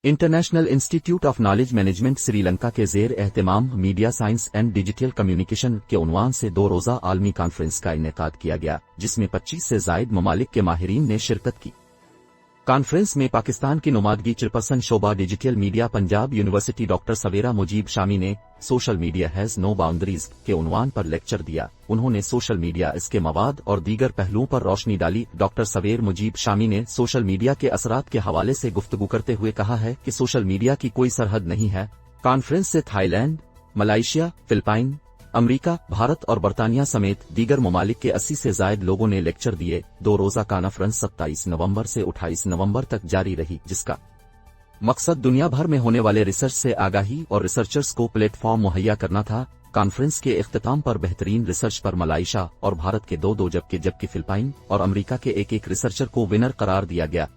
International institute of knowledge management Sri Lanka के ज़ेर एहतमाम media science and digital communication के उन्वान से 2 रोज़ा आलमी कॉन्फ्रेंस का इनेकाद किया गया, जिसमें 25 से ज़ायद ममालिक के माहिरीन ने शिरकत की। कॉन्फ्रेंस में पाकिस्तान की नुमादगी चेयरपर्सन शोबा digital media Punjab university doctor Savera Mujeeb Shami ने social media has no boundaries के उन्वान पर लेक्चर दिया। उन्होंने सोशल मीडिया, इसके मवाद और दीगर पहलुओं पर रोशनी डाली। डॉक्टर सवेर मुजीब शामी ने सोशल मीडिया के असरात के हवाले से गुफ्तगू करते हुए कहा है कि सोशल मीडिया की कोई सरहद नहीं है। कॉन्फ्रेंस से Thailand, Malaysia, Philippine, America, Bharat और बरतानिया समेत दीगर ममालिक के 80 से ज़ायद लोगों ने लेक्चर दिए। 2 रोज़ा कॉन्फ्रेंस 27 नवंबर से 28 नवंबर तक जारी रही, जिसका मकसद दुनिया भर में होने वाले रिसर्च से आगाही और रिसर्चर्स को प्लेटफॉर्म मुहैया करना था। कॉन्फ्रेंस के इख्तिताम पर बेहतरीन रिसर्च पर मलेशिया और भारत के 2-2 जबकि फिलिपाइन और अमेरिका के 1-1 रिसर्चर को विनर करार दिया गया।